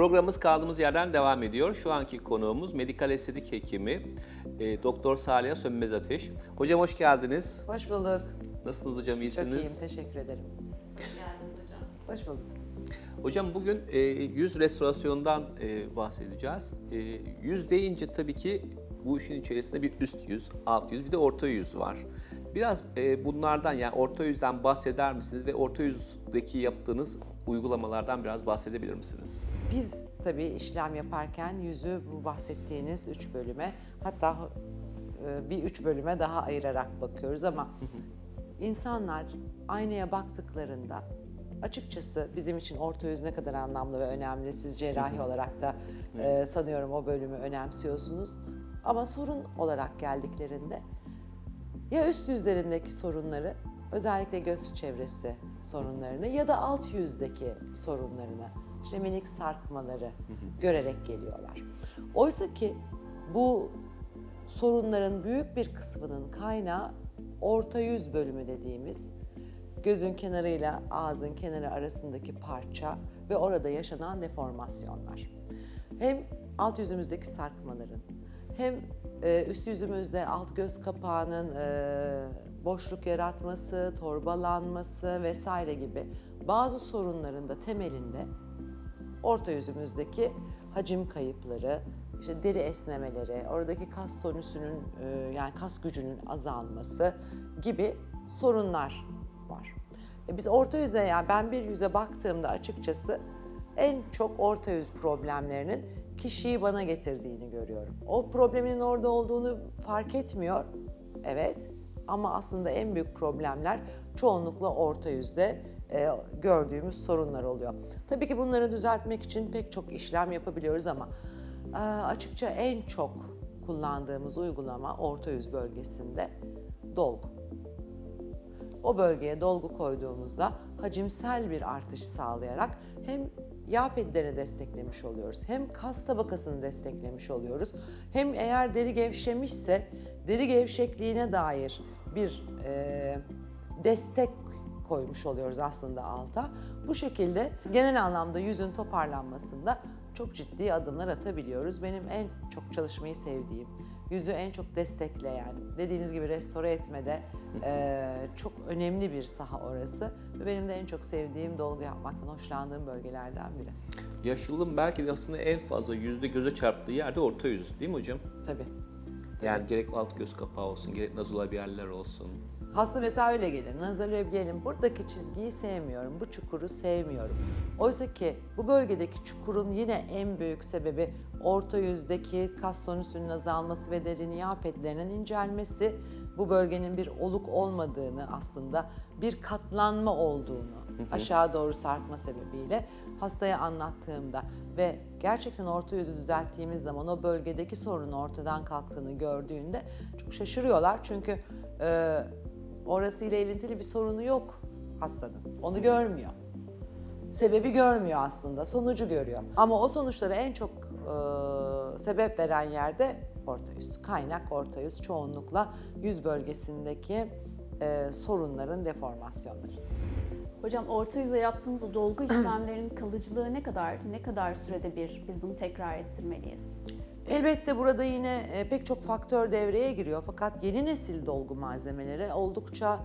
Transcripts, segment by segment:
Programımız kaldığımız yerden devam ediyor. Şu anki konuğumuz medikal estetik hekimi Doktor Saliha Sönmez Ateş. Hocam hoş geldiniz. Hoş bulduk. Nasılsınız hocam, iyisiniz? Çok iyiyim, teşekkür ederim. Hoş geldiniz hocam. Hoş bulduk. Hocam bugün yüz restorasyonundan bahsedeceğiz. Yüz deyince tabii ki bu işin içerisinde bir üst yüz, alt yüz, bir de orta yüz var. Biraz bunlardan, yani orta yüzden bahseder misiniz ve orta yüzdeki yaptığınız uygulamalardan biraz bahsedebilir misiniz? Biz tabii işlem yaparken yüzü bu bahsettiğiniz 3 bölüme, hatta bir 3 bölüme daha ayırarak bakıyoruz ama insanlar aynaya baktıklarında açıkçası bizim için orta yüz ne kadar anlamlı ve önemli, siz cerrahi olarak da sanıyorum o bölümü önemsiyorsunuz. Ama sorun olarak geldiklerinde ya üst yüzlerindeki sorunları, özellikle göz çevresi sorunlarını ya da alt yüzdeki sorunlarını, işte minik sarkmaları görerek geliyorlar. Oysa ki bu sorunların büyük bir kısmının kaynağı orta yüz bölümü dediğimiz gözün kenarıyla ağzın kenarı arasındaki parça ve orada yaşanan deformasyonlar. Hem alt yüzümüzdeki sarkmaların hem üst yüzümüzde alt göz kapağının boşluk yaratması, torbalanması vesaire gibi bazı sorunların da temelinde orta yüzümüzdeki hacim kayıpları, işte deri esnemeleri, oradaki kas tonüsünün yani kas gücünün azalması gibi sorunlar var. Biz orta yüze, yani ben bir yüze baktığımda açıkçası en çok orta yüz problemlerinin kişiyi bana getirdiğini görüyorum. O problemin orada olduğunu fark etmiyor, evet, ama aslında en büyük problemler çoğunlukla orta yüzde gördüğümüz sorunlar oluyor. Tabii ki bunları düzeltmek için pek çok işlem yapabiliyoruz ama açıkça en çok kullandığımız uygulama orta yüz bölgesinde dolgu. O bölgeye dolgu koyduğumuzda hacimsel bir artış sağlayarak hem yağ pedlerini desteklemiş oluyoruz, hem kas tabakasını desteklemiş oluyoruz, hem eğer deri gevşemişse deri gevşekliğine dair bir destek koymuş oluyoruz aslında alta. Bu şekilde genel anlamda yüzün toparlanmasında çok ciddi adımlar atabiliyoruz. Benim en çok çalışmayı sevdiğim, yüzü en çok destekleyen, dediğiniz gibi restore etmede çok önemli bir saha orası. Ve benim de en çok sevdiğim, dolgu yapmaktan hoşlandığım bölgelerden biri. Yaşlılığın belki de aslında en fazla yüzde göze çarptığı yerde orta yüz değil mi hocam? Tabii. Yani gerek alt göz kapağı olsun, gerek nazolabiyaller olsun. Hasta mesela öyle gelir, nazolabiyelim, buradaki çizgiyi sevmiyorum, bu çukuru sevmiyorum. Oysa ki bu bölgedeki çukurun yine en büyük sebebi orta yüzdeki kas tonüsünün azalması ve derin yağ pedlerinin incelmesi, bu bölgenin bir oluk olmadığını, aslında bir katlanma olduğunu aşağı doğru sarkma sebebiyle hastaya anlattığımda ve gerçekten orta yüzü düzelttiğimiz zaman o bölgedeki sorunun ortadan kalktığını gördüğünde çok şaşırıyorlar. Çünkü orasıyla ilintili bir sorunu yok hastanın. Onu görmüyor. Sebebi görmüyor aslında, sonucu görüyor. Ama o sonuçları en çok sebep veren yerde orta yüz. Kaynak orta yüz, çoğunlukla yüz bölgesindeki sorunların deformasyonları. Hocam orta yüze yaptığımız o dolgu işlemlerinin kalıcılığı ne kadar sürede bir biz bunu tekrar ettirmeliyiz? Elbette burada yine pek çok faktör devreye giriyor, fakat yeni nesil dolgu malzemeleri oldukça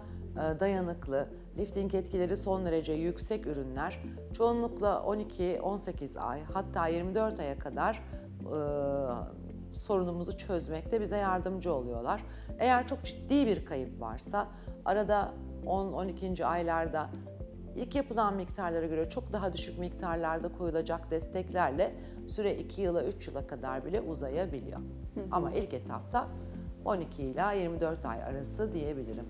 dayanıklı, lifting etkileri son derece yüksek ürünler. Çoğunlukla 12-18 ay, hatta 24 aya kadar sorunumuzu çözmekte bize yardımcı oluyorlar. Eğer çok ciddi bir kayıp varsa arada 10-12. aylarda İlk yapılan miktarlara göre çok daha düşük miktarlarda koyulacak desteklerle süre 2 yıla 3 yıla kadar bile uzayabiliyor. Ama ilk etapta 12 ila 24 ay arası diyebilirim.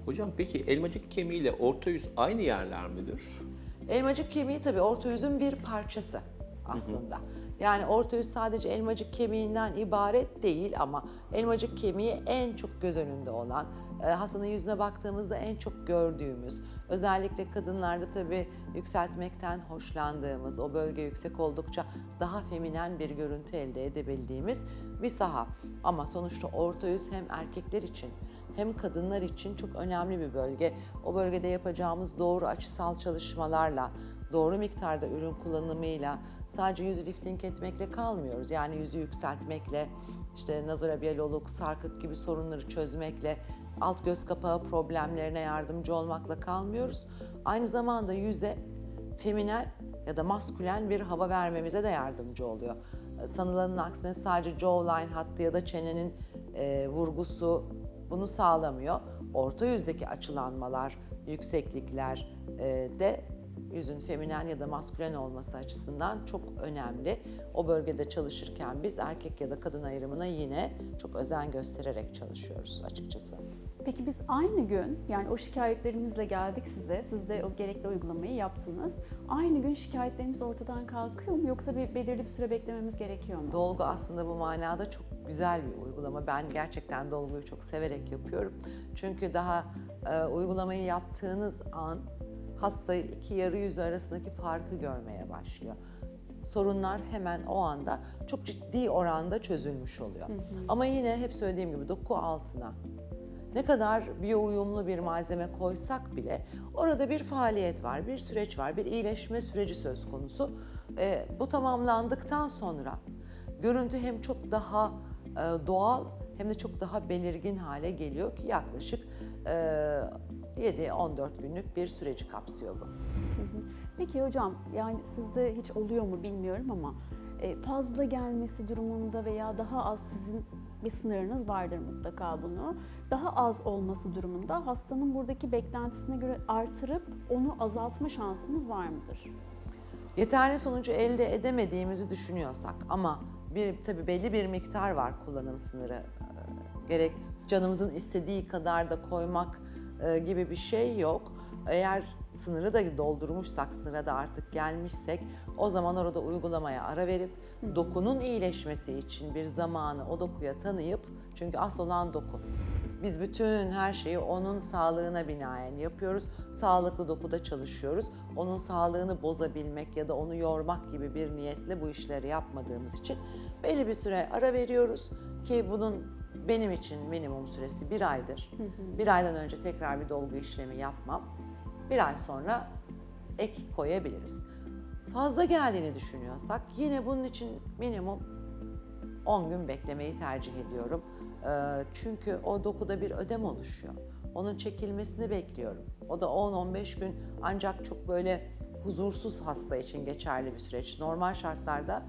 Hocam peki elmacık kemiği ile orta yüz aynı yerler midir? Elmacık kemiği tabii orta yüzün bir parçası aslında. Yani orta yüz sadece elmacık kemiğinden ibaret değil ama elmacık kemiği en çok göz önünde olan, hastanın yüzüne baktığımızda en çok gördüğümüz, özellikle kadınlarda tabii yükseltmekten hoşlandığımız, o bölge yüksek oldukça daha feminen bir görüntü elde edebildiğimiz bir saha. Ama sonuçta orta yüz hem erkekler için hem kadınlar için çok önemli bir bölge. O bölgede yapacağımız doğru açısal çalışmalarla, doğru miktarda ürün kullanımıyla sadece yüzü lifting etmekle kalmıyoruz. Yani yüzü yükseltmekle, işte nazorabiyal oluk, sarkık gibi sorunları çözmekle, alt göz kapağı problemlerine yardımcı olmakla kalmıyoruz. Aynı zamanda yüze feminen ya da maskülen bir hava vermemize de yardımcı oluyor. Sanılanın aksine sadece jawline hattı ya da çenenin vurgusu bunu sağlamıyor. Orta yüzdeki açılanmalar, yükseklikler de yüzün feminen ya da maskülen olması açısından çok önemli. O bölgede çalışırken biz erkek ya da kadın ayrımına yine çok özen göstererek çalışıyoruz açıkçası. Peki biz aynı gün, yani o şikayetlerimizle geldik size, siz de o gerekli uygulamayı yaptınız. Aynı gün şikayetlerimiz ortadan kalkıyor mu, yoksa belirli bir süre beklememiz gerekiyor mu? Dolgu aslında bu manada çok güzel bir uygulama. Ben gerçekten dolguyu çok severek yapıyorum. Çünkü daha uygulamayı yaptığınız an hasta iki yarı yüz arasındaki farkı görmeye başlıyor. Sorunlar hemen o anda çok ciddi oranda çözülmüş oluyor. Ama yine hep söylediğim gibi doku altına ne kadar biyo uyumlu bir malzeme koysak bile orada bir faaliyet var, bir süreç var, bir iyileşme süreci söz konusu. Bu tamamlandıktan sonra görüntü hem çok daha doğal hem de çok daha belirgin hale geliyor ki yaklaşık 7-14 günlük bir süreci kapsıyor bu. Peki hocam, yani sizde hiç oluyor mu bilmiyorum ama fazla gelmesi durumunda veya daha az, sizin bir sınırınız vardır mutlaka bunu. Daha az olması durumunda hastanın buradaki beklentisine göre artırıp onu azaltma şansımız var mıdır? Yeterli sonucu elde edemediğimizi düşünüyorsak ama tabii belli bir miktar var kullanım sınırı. Gerek canımızın istediği kadar da koymak gibi bir şey yok. Eğer sınırı da doldurmuşsak, sınıra da artık gelmişsek o zaman orada uygulamaya ara verip dokunun iyileşmesi için bir zamanı o dokuya tanıyıp, çünkü asıl olan doku. Biz bütün her şeyi onun sağlığına binaen yapıyoruz. Sağlıklı dokuda çalışıyoruz. Onun sağlığını bozabilmek ya da onu yormak gibi bir niyetle bu işleri yapmadığımız için belli bir süre ara veriyoruz ki bunun benim için minimum süresi 1 aydır. 1 aydan önce tekrar bir dolgu işlemi yapmam. 1 ay sonra ek koyabiliriz. Fazla geldiğini düşünüyorsak yine bunun için minimum 10 gün beklemeyi tercih ediyorum. Çünkü o dokuda bir ödem oluşuyor. Onun çekilmesini bekliyorum. O da 10-15 gün, ancak çok böyle huzursuz hasta için geçerli bir süreç. Normal şartlarda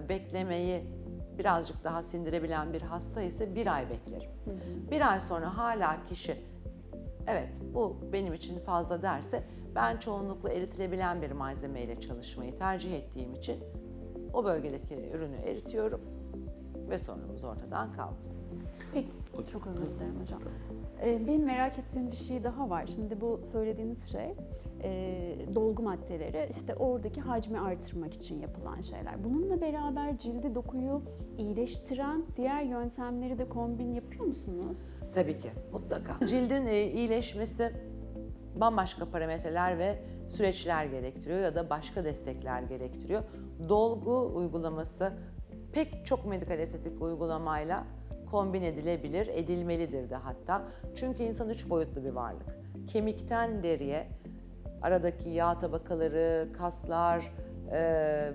beklemeyi birazcık daha sindirebilen bir hasta ise 1 ay beklerim. 1 ay sonra hala kişi evet bu benim için fazla derse, ben çoğunlukla eritilebilen bir malzemeyle çalışmayı tercih ettiğim için o bölgedeki ürünü eritiyorum ve sorunumuz ortadan kalkıyor. Peki, çok özür dilerim hocam. Benim merak ettiğim bir şey daha var. Şimdi bu söylediğiniz şey dolgu maddeleri, işte oradaki hacmi artırmak için yapılan şeyler. Bununla beraber cildi, dokuyu iyileştiren diğer yöntemleri de kombin yapıyor musunuz? Tabii ki, mutlaka. Cildin iyileşmesi bambaşka parametreler ve süreçler gerektiriyor ya da başka destekler gerektiriyor. Dolgu uygulaması pek çok medikal estetik uygulamayla kombin edilebilir, edilmelidir de hatta. Çünkü insan 3 boyutlu bir varlık. Kemikten deriye, aradaki yağ tabakaları, kaslar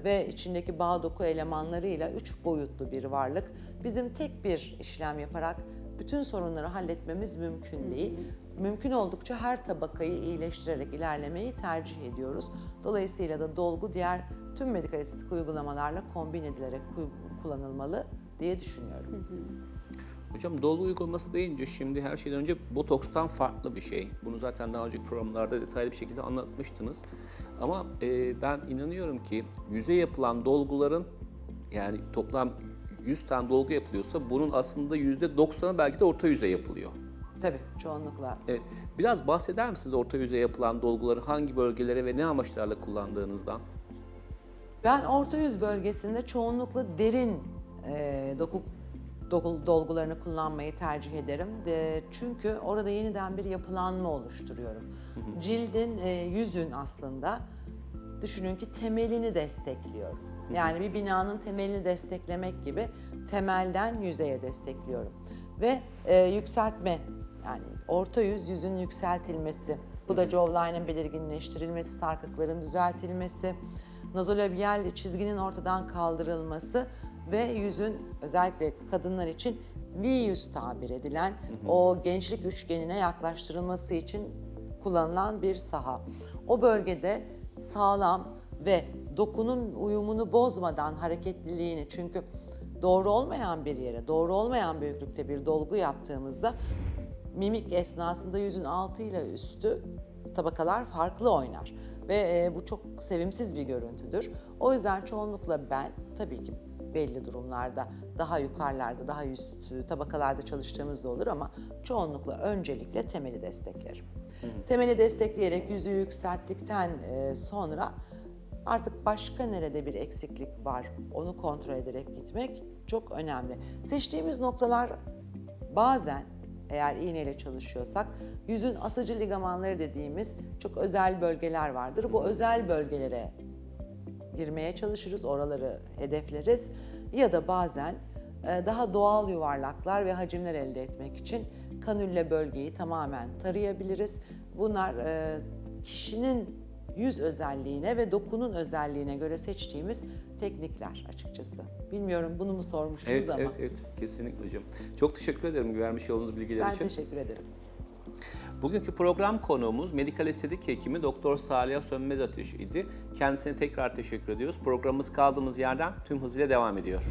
ve içindeki bağ doku elemanlarıyla 3 boyutlu bir varlık. Bizim tek bir işlem yaparak bütün sorunları halletmemiz mümkün değil. Mümkün oldukça her tabakayı iyileştirerek ilerlemeyi tercih ediyoruz. Dolayısıyla da dolgu diğer tüm medikal estetik uygulamalarla kombin edilerek kullanılmalı diye düşünüyorum. Hocam dolgu uygulaması deyince şimdi her şeyden önce botokstan farklı bir şey. Bunu zaten daha önceki programlarda detaylı bir şekilde anlatmıştınız. Ama ben inanıyorum ki yüze yapılan dolguların, yani toplam 100 tane dolgu yapılıyorsa bunun aslında %90'ı belki de orta yüze yapılıyor. Tabii, çoğunlukla. Evet. Biraz bahseder misiniz orta yüze yapılan dolguları hangi bölgelere ve ne amaçlarla kullandığınızdan? Ben orta yüz bölgesinde çoğunlukla derin dolgularını kullanmayı tercih ederim. Çünkü orada yeniden bir yapılanma oluşturuyorum. Cildin, yüzün aslında düşünün ki temelini destekliyorum. Yani bir binanın temelini desteklemek gibi temelden yüzeye destekliyorum. Ve yükseltme, yani orta yüz, yüzün yükseltilmesi Bu da jawline'ın belirginleştirilmesi, sarkıkların düzeltilmesi, nazolabial çizginin ortadan kaldırılması ve yüzün özellikle kadınlar için V-yüz tabir edilen o gençlik üçgenine yaklaştırılması için kullanılan bir saha. O bölgede sağlam ve dokunun uyumunu bozmadan hareketliliğini, çünkü doğru olmayan bir yere, doğru olmayan büyüklükte bir dolgu yaptığımızda mimik esnasında yüzün altı ile üstü tabakalar farklı oynar. Ve bu çok sevimsiz bir görüntüdür. O yüzden çoğunlukla ben tabii ki belli durumlarda daha yukarılarda, daha üst tabakalarda çalıştığımız da olur ama çoğunlukla öncelikle temeli desteklerim. Temeli destekleyerek yüzü yükselttikten sonra artık başka nerede bir eksiklik var onu kontrol ederek gitmek çok önemli. Seçtiğimiz noktalar bazen eğer iğneyle çalışıyorsak yüzün asıcı ligamanları dediğimiz çok özel bölgeler vardır. Bu özel bölgelere girmeye çalışırız, oraları hedefleriz ya da bazen daha doğal yuvarlaklar ve hacimler elde etmek için kanülle bölgeyi tamamen tarayabiliriz. Bunlar kişinin yüz özelliğine ve dokunun özelliğine göre seçtiğimiz teknikler açıkçası. Bilmiyorum bunu mu sormuştunuz ama. Evet, kesinlikle hocam. Çok teşekkür ederim vermiş olduğunuz bilgiler Ben için. teşekkür ederim. Bugünkü program konuğumuz medikal estetik hekimi Doktor Saliha Sönmez Ateş idi. Kendisine tekrar teşekkür ediyoruz. Programımız kaldığımız yerden tüm hızıyla devam ediyor.